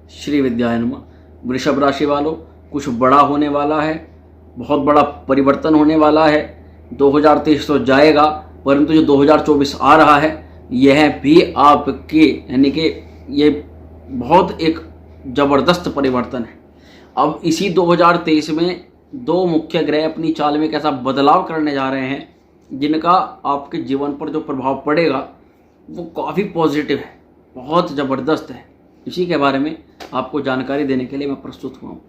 श्री विद्याय नमः। वृषभ राशि वालों, कुछ बड़ा होने वाला है, बहुत बड़ा परिवर्तन होने वाला है। 2023 तो जाएगा, परंतु जो 2024 आ रहा है यह भी आपके यानी कि ये बहुत एक ज़बरदस्त परिवर्तन है। अब इसी 2023 में दो मुख्य ग्रह अपनी चाल में कैसा बदलाव करने जा रहे हैं, जिनका आपके जीवन पर जो प्रभाव पड़ेगा वो काफ़ी पॉजिटिव है, बहुत ज़बरदस्त है। इसी के बारे में आपको जानकारी देने के लिए मैं प्रस्तुत हुआ हूँ।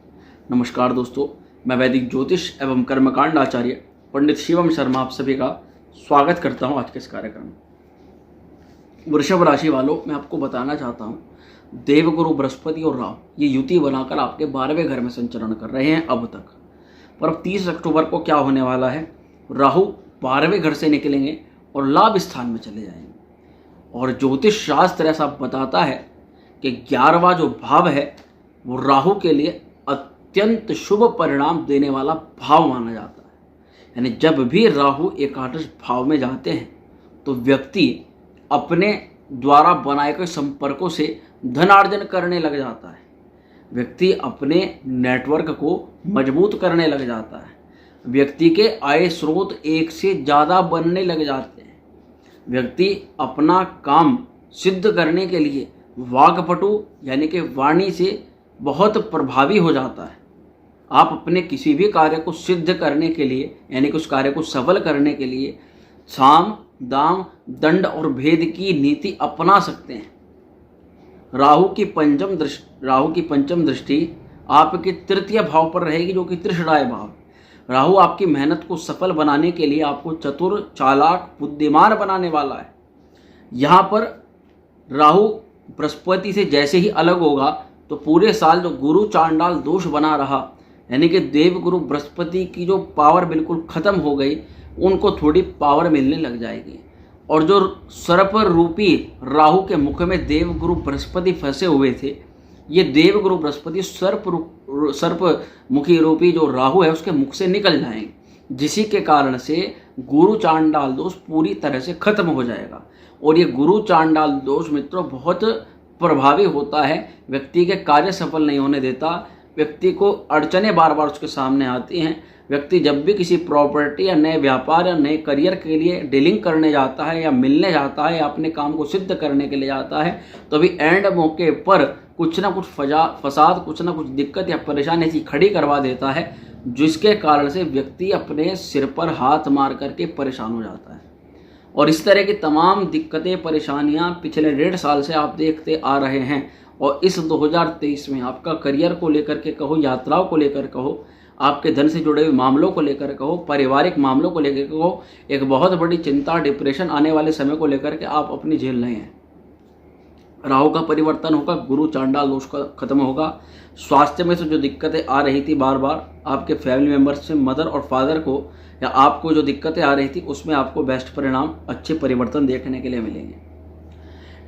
नमस्कार दोस्तों, मैं वैदिक ज्योतिष एवं कर्मकांड आचार्य पंडित शिवम शर्मा आप सभी का स्वागत करता हूँ आज के इस कार्यक्रम में। वृषभ राशि वालों, मैं आपको बताना चाहता हूँ, देवगुरु बृहस्पति और राहु ये युति बनाकर आपके 12वें घर में संचरण कर रहे हैं अब तक। पर अब 30 अक्टूबर को क्या होने वाला है, राहु 12वें घर से निकलेंगे और लाभ स्थान में चले जाएंगे। और ज्योतिष शास्त्र ऐसा बताता है कि 11वां जो भाव है वो राहु के लिए अत्यंत शुभ परिणाम देने वाला भाव माना जाता है। यानी जब भी राहु एकादश भाव में जाते हैं तो व्यक्ति अपने द्वारा बनाए गए संपर्कों से धनार्जन करने लग जाता है, व्यक्ति अपने नेटवर्क को मजबूत करने लग जाता है, व्यक्ति के आय स्रोत एक से ज़्यादा बनने लग जाते हैं, व्यक्ति अपना काम सिद्ध करने के लिए वाक्पटु यानी कि वाणी से बहुत प्रभावी हो जाता है। आप अपने किसी भी कार्य को सिद्ध करने के लिए यानी कि उस कार्य को सफल करने के लिए साम दाम दंड और भेद की नीति अपना सकते हैं। राहु की पंचम दृष्टि आपके तृतीय भाव पर रहेगी, जो कि त्रिषणाय भाव। राहु आपकी मेहनत को सफल बनाने के लिए आपको चतुर चालाक बुद्धिमान बनाने वाला है। यहाँ पर राहु बृहस्पति से जैसे ही अलग होगा तो पूरे साल जो गुरु चांडाल दोष बना रहा, यानी कि देवगुरु बृहस्पति की जो पावर बिल्कुल ख़त्म हो गई, उनको थोड़ी पावर मिलने लग जाएगी। और जो सर्प रूपी राहु के मुख में देवगुरु बृहस्पति फंसे हुए थे, ये देवगुरु बृहस्पति सर्प मुखी रूपी जो राहु है उसके मुख से निकल जाएंगे, जिसी के कारण से गुरु चांडाल दोष पूरी तरह से खत्म हो जाएगा। और ये गुरु चांडाल दोष मित्रों बहुत प्रभावी होता है, व्यक्ति के कार्य सफल नहीं होने देता, व्यक्ति को अड़चने बार बार उसके सामने आती हैं। व्यक्ति जब भी किसी प्रॉपर्टी या नए व्यापार या नए करियर के लिए डीलिंग करने जाता है या मिलने जाता है या अपने काम को सिद्ध करने के लिए जाता है, तो अभी एंड मौके पर कुछ ना कुछ फसाद, कुछ ना कुछ दिक्कत या परेशानी ऐसी खड़ी करवा देता है, जिसके कारण से व्यक्ति अपने सिर पर हाथ मार करके परेशान हो जाता है। और इस तरह की तमाम दिक्कतें परेशानियां पिछले 1.5 साल से आप देखते आ रहे हैं। और इस 2023 में आपका करियर को लेकर के कहो, यात्राओं को लेकर कहो, आपके धन से जुड़े हुए मामलों को लेकर कहो, पारिवारिक मामलों को लेकर कहो, एक बहुत बड़ी चिंता, डिप्रेशन आने वाले समय को लेकर के आप अपनी झेल रहे हैं। राहु का परिवर्तन होगा, गुरु चांडाल दोष का खत्म होगा। स्वास्थ्य में से जो दिक्कतें आ रही थी बार बार आपके फैमिली मेम्बर्स से, मदर और फादर को या आपको जो दिक्कतें आ रही थी, उसमें आपको बेस्ट परिणाम, अच्छे परिवर्तन देखने के लिए मिलेंगे।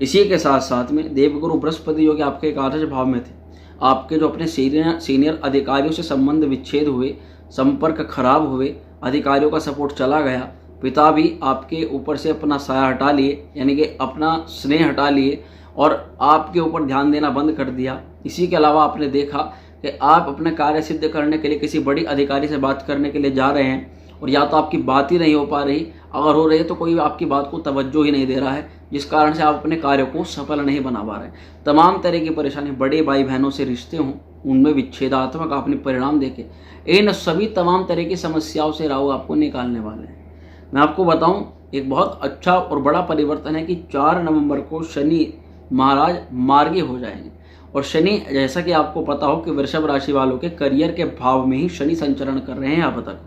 इसी के साथ साथ में देवगुरु बृहस्पति जो कि आपके एकादश भाव में थे, आपके जो अपने सीनियर अधिकारियों से संबंध विच्छेद हुए, संपर्क खराब हुए, अधिकारियों का सपोर्ट चला गया, पिता भी आपके ऊपर से अपना साया हटा लिए यानी कि अपना स्नेह हटा लिए और आपके ऊपर ध्यान देना बंद कर दिया। इसी के अलावा आपने देखा कि आप अपने कार्य सिद्ध करने के लिए किसी बड़ी अधिकारी से बात करने के लिए जा रहे हैं और या तो आपकी बात ही नहीं हो पा रही, अगर हो रही है तो कोई आपकी बात को तवज्जो ही नहीं दे रहा है, जिस कारण से आप अपने कार्यों को सफल नहीं बना पा रहे। तमाम तरह की परेशानी, बड़े भाई बहनों से रिश्ते हों, उनमें विच्छेदात्मक आपने परिणाम देखे, इन सभी तमाम तरह की समस्याओं से राहु आपको निकालने वाले हैं। मैं आपको बताऊं, एक बहुत अच्छा और बड़ा परिवर्तन है कि 4 नवंबर को शनि महाराज मार्गी हो जाएंगे। और शनि, जैसा कि आपको पता हो कि वृषभ राशि वालों के करियर के भाव में ही शनि संचरण कर रहे हैं अब तक।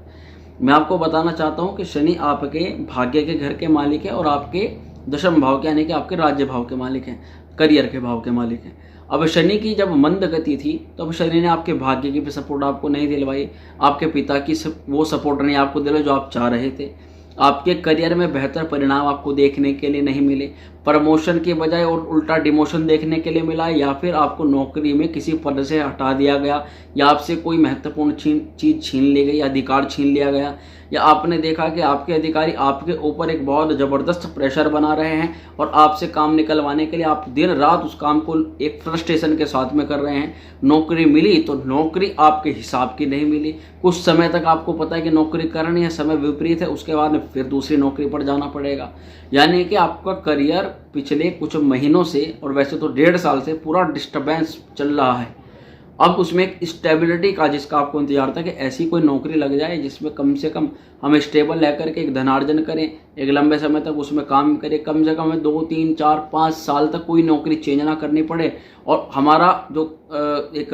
मैं आपको बताना चाहता हूं कि शनि आपके भाग्य के घर के मालिक है और आपके दशम भाव के यानी कि आपके राज्य भाव के मालिक हैं, करियर के भाव के मालिक हैं। अब शनि की जब मंद गति थी तब शनि ने आपके भाग्य की भी सपोर्ट आपको नहीं दिलवाई, आपके पिता की वो सपोर्ट नहीं आपको दिलवाई जो आप चाह रहे थे, आपके करियर में बेहतर परिणाम आपको देखने के लिए नहीं मिले, प्रमोशन के बजाय और उल्टा डिमोशन देखने के लिए मिला है, या फिर आपको नौकरी में किसी पद से हटा दिया गया, या आपसे कोई महत्वपूर्ण चीज़ छीन ली गई, अधिकार छीन लिया गया, या आपने देखा कि आपके अधिकारी आपके ऊपर एक बहुत ज़बरदस्त प्रेशर बना रहे हैं और आपसे काम निकलवाने के लिए आप दिन रात उस काम को एक फ्रस्ट्रेशन के साथ में कर रहे हैं। नौकरी मिली तो नौकरी आपके हिसाब की नहीं मिली। कुछ समय तक आपको पता है कि नौकरी करनी है, समय विपरीत है, उसके बाद में फिर दूसरी नौकरी पर जाना पड़ेगा। यानी कि आपका करियर पिछले कुछ महीनों से, और वैसे तो 1.5 साल से पूरा डिस्टर्बेंस चल रहा है। अब उसमें एक स्टेबिलिटी का जिसका आपको इंतजार था कि ऐसी कोई नौकरी लग जाए जिसमें कम से कम हम स्टेबल रह करके एक धनार्जन करें, एक लंबे समय तक उसमें काम करें, कम से कम हमें 2, 3, 4, 5 साल तक कोई नौकरी चेंज ना करनी पड़े, और हमारा जो एक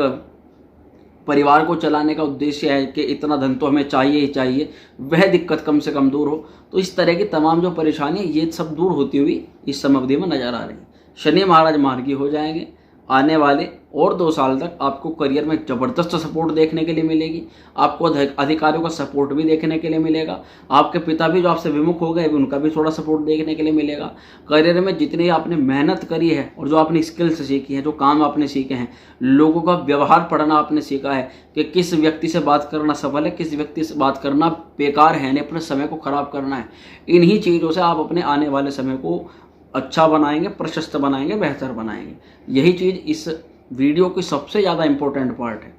परिवार को चलाने का उद्देश्य है कि इतना धन तो हमें चाहिए ही चाहिए, वह दिक्कत कम से कम दूर हो। तो इस तरह की तमाम जो परेशानी ये सब दूर होती हुई इस समय अवधि में नजर आ रही है। शनि महाराज मार्गी हो जाएंगे। आने वाले और 2 साल तक आपको करियर में ज़बरदस्त सपोर्ट देखने के लिए मिलेगी। आपको अधिकारियों का सपोर्ट भी देखने के लिए मिलेगा। आपके पिता भी जो आपसे विमुख हो गए उनका भी थोड़ा सपोर्ट देखने के लिए मिलेगा। करियर में जितनी आपने मेहनत करी है और जो आपने स्किल्स सीखी है, जो काम आपने सीखे हैं, लोगों का व्यवहार पढ़ना आपने सीखा है कि किस व्यक्ति से बात करना सफल है, किस व्यक्ति से बात करना बेकार है, यानी अपने समय को खराब करना है। इन्हीं चीज़ों से आप अपने आने वाले समय को अच्छा बनाएंगे, प्रशस्त बनाएंगे, बेहतर बनाएंगे। यही चीज़ इस वीडियो की सबसे ज़्यादा इम्पोर्टेंट पार्ट है।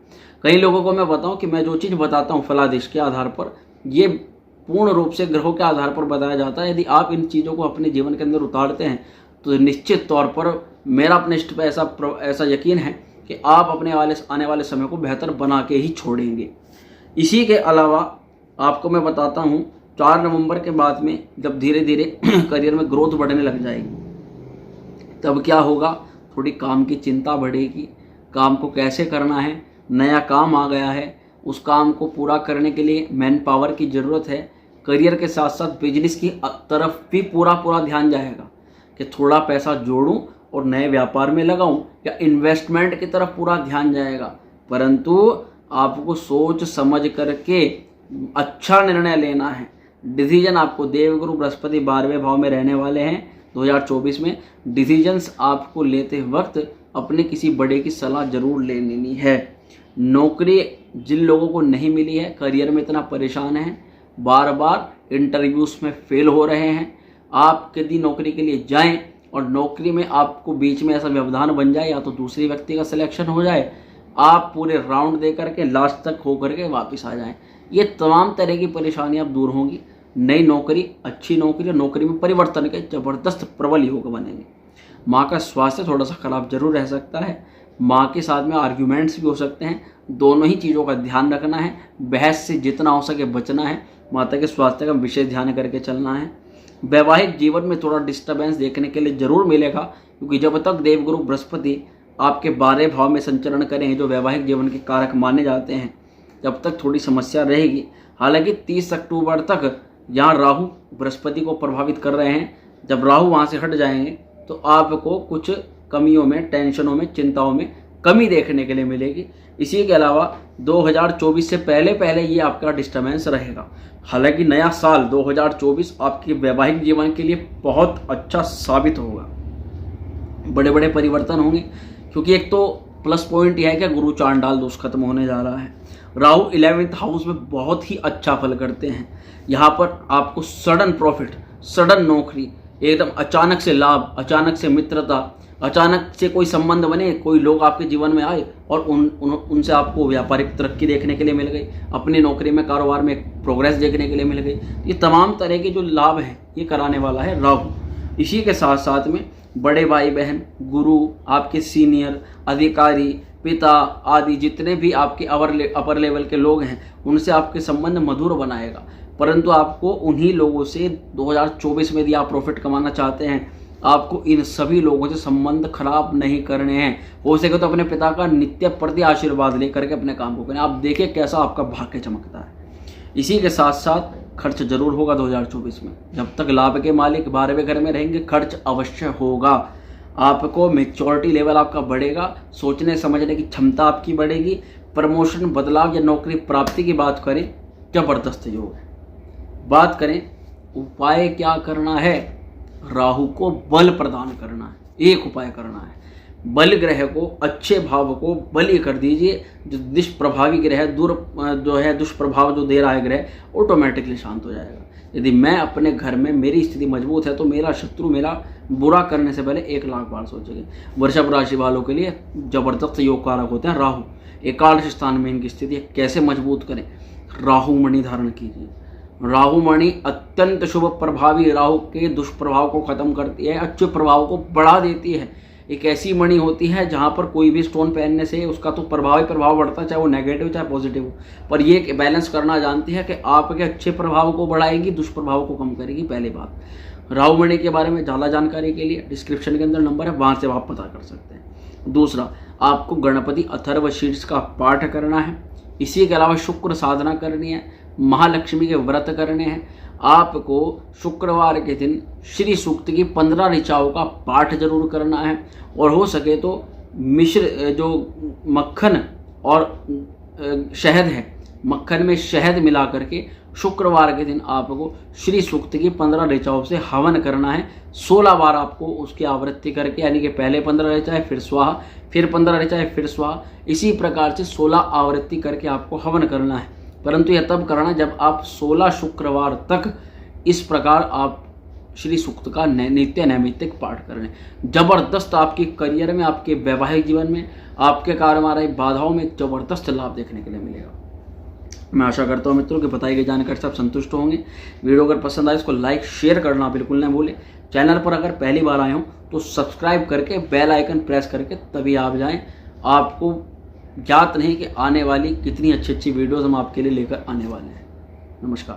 कई लोगों को मैं बताऊं कि मैं जो चीज़ बताता हूं फलादेश के आधार पर, ये पूर्ण रूप से ग्रहों के आधार पर बताया जाता है। यदि आप इन चीज़ों को अपने जीवन के अंदर उतारते हैं तो निश्चित तौर पर मेरा अपने इष्ट पर ऐसा यकीन है कि आप अपने आने वाले समय को बेहतर बना के ही छोड़ेंगे। इसी के अलावा आपको मैं बताता हूँ 4 नवंबर के बाद में जब धीरे धीरे करियर में ग्रोथ बढ़ने लग जाएगी तब क्या होगा, थोड़ी काम की चिंता बढ़ेगी। काम को कैसे करना है, नया काम आ गया है, उस काम को पूरा करने के लिए मैन पावर की ज़रूरत है। करियर के साथ साथ बिजनेस की तरफ भी पूरा ध्यान जाएगा कि थोड़ा पैसा जोड़ूं और नए व्यापार में लगाऊं, या इन्वेस्टमेंट की तरफ पूरा ध्यान जाएगा। परंतु आपको सोच समझ करके अच्छा निर्णय लेना है। डिसीजन आपको देवगुरु बृहस्पति 12वें भाव में रहने वाले हैं 2024 में। डिसीजंस आपको लेते वक्त अपने किसी बड़े की सलाह जरूर ले लेनी है। नौकरी जिन लोगों को नहीं मिली है, करियर में इतना परेशान है, बार बार इंटरव्यूज में फेल हो रहे हैं, आप यदि नौकरी के लिए जाएं और नौकरी में आपको बीच में ऐसा व्यवधान बन जाए या तो दूसरे व्यक्ति का सिलेक्शन हो जाए, आप पूरे राउंड दे करके लास्ट तक हो करके वापस आ जाएं, ये तमाम तरह की परेशानियां अब दूर होंगी। नई नौकरी, अच्छी नौकरी और नौकरी में परिवर्तन के जबरदस्त प्रबल योग बनेंगे। माँ का स्वास्थ्य थोड़ा सा खराब जरूर रह सकता है। माँ के साथ में आर्ग्यूमेंट्स भी हो सकते हैं। दोनों ही चीज़ों का ध्यान रखना है। बहस से जितना हो सके बचना है। माता के स्वास्थ्य का विशेष ध्यान करके चलना है। वैवाहिक जीवन में थोड़ा डिस्टर्बेंस देखने के लिए जरूर मिलेगा, क्योंकि जब तक देवगुरु बृहस्पति आपके 12 भाव में संचरण करेंगे, जो वैवाहिक जीवन के कारक माने जाते हैं, जब तक थोड़ी समस्या रहेगी। हालांकि 30 अक्टूबर तक यहाँ राहु बृहस्पति को प्रभावित कर रहे हैं। जब राहु वहाँ से हट जाएंगे तो आपको कुछ कमियों में, टेंशनों में, चिंताओं में कमी देखने के लिए मिलेगी। इसी के अलावा 2024 से पहले ये आपका डिस्टर्बेंस रहेगा। हालांकि नया साल 2024 आपके वैवाहिक जीवन के लिए बहुत अच्छा साबित होगा। बड़े बड़े परिवर्तन होंगे, क्योंकि एक तो प्लस पॉइंट यह है कि गुरु चांडाल दोष खत्म होने जा रहा है। राहु 11th हाउस में बहुत ही अच्छा फल करते हैं। यहाँ पर आपको सडन प्रॉफिट, सडन नौकरी, एकदम अचानक से लाभ, अचानक से मित्रता, अचानक से कोई संबंध बने, कोई लोग आपके जीवन में आए और उनसे आपको व्यापारिक तरक्की देखने के लिए मिल गई, अपनी नौकरी में, कारोबार में प्रोग्रेस देखने के लिए मिल गई। ये तमाम तरह के जो लाभ हैं ये कराने वाला है राहु। इसी के साथ साथ में बड़े भाई बहन, गुरु, आपके सीनियर अधिकारी, पिता आदि जितने भी आपके अपर लेवल के लोग हैं, उनसे आपके संबंध मधुर बनाएगा। परंतु आपको उन्हीं लोगों से 2024 में यदि आप प्रॉफिट कमाना चाहते हैं, आपको इन सभी लोगों से संबंध खराब नहीं करने हैं। हो सके तो अपने पिता का नित्य प्रति आशीर्वाद लेकर के अपने काम को करें। आप देखिए कैसा आपका भाग्य चमकता है। इसी के साथ साथ खर्च जरूर होगा 2024 में। जब तक लाभ के मालिक 12वें घर में रहेंगे, खर्च अवश्य होगा। आपको मैच्योरिटी लेवल आपका बढ़ेगा, सोचने समझने की क्षमता आपकी बढ़ेगी। प्रमोशन, बदलाव या नौकरी प्राप्ति की बात करें, जबरदस्त योग है। बात करें उपाय क्या करना है, राहु को बल प्रदान करना है, एक उपाय करना है। बल ग्रह को, अच्छे भाव को बली कर दीजिए। जो दुष्प्रभावी ग्रह, दुष्प्रभाव जो दे रहा है ग्रह, ऑटोमेटिकली शांत हो जाएगा। यदि मैं अपने घर में, मेरी स्थिति मजबूत है, तो मेरा शत्रु मेरा बुरा करने से पहले 1,00,000 बार सोचेंगे। वृषभ राशि वालों के लिए जबरदस्त योग कारक होते हैं राहु। एकादश स्थान में इनकी स्थिति है। कैसे मजबूत करें? राहु मणि धारण कीजिए। राहु मणि अत्यंत शुभ प्रभावी, राहु के दुष्प्रभाव को खत्म करती है, अच्छे प्रभाव को बढ़ा देती है। एक ऐसी मणि होती है जहाँ पर कोई भी स्टोन पहनने से उसका तो प्रभाव बढ़ता है, चाहे वो नेगेटिव चाहे पॉजिटिव हो, पर ये बैलेंस करना जानती है कि आपके अच्छे प्रभाव को बढ़ाएगी, दुष्प्रभाव को कम करेगी। पहली बात। राहु मणि के बारे में ज़्यादा जानकारी के लिए डिस्क्रिप्शन के अंदर नंबर है, वहाँ से आप पता कर सकते हैं। दूसरा, आपको गणपति अथर्वशीर्ष का पाठ करना है। इसी के अलावा शुक्र साधना करनी है, महालक्ष्मी के व्रत करने हैं। आपको शुक्रवार के दिन श्री सूक्त की 15 ऋचाओं का पाठ जरूर करना है, और हो सके तो मिश्र जो मक्खन और शहद है, मक्खन में शहद मिला करके शुक्रवार के दिन आपको श्री सूक्त की 15 ऋचाओं से हवन करना है। 16 बार आपको उसकी आवृत्ति करके, यानी कि पहले 15 ऋचाएं, फिर स्वाहा, फिर 15 ऋचाएं, फिर स्वाहा, इसी प्रकार से 16 आवृत्ति करके आपको हवन करना है। परंतु यह तब करना जब आप 16 शुक्रवार तक इस प्रकार आप श्री सूक्त का नित्य नैमित्तिक पाठ करें। जबरदस्त आपके करियर में, आपके वैवाहिक जीवन में, आपके कार्य में आ रही बाधाओं में जबरदस्त लाभ देखने के लिए मिलेगा। मैं आशा करता हूँ मित्रों कि बताई गई जानकारी से आप संतुष्ट होंगे। वीडियो अगर पसंद आए इसको लाइक शेयर करना बिल्कुल न भूलें। चैनल पर अगर पहली बार आए हो तो सब्सक्राइब करके बेल आइकन प्रेस करके तभी आप जाएं। आपको ज्ञात नहीं कि आने वाली कितनी अच्छी अच्छी वीडियोस हम आपके लिए लेकर आने वाले हैं। नमस्कार।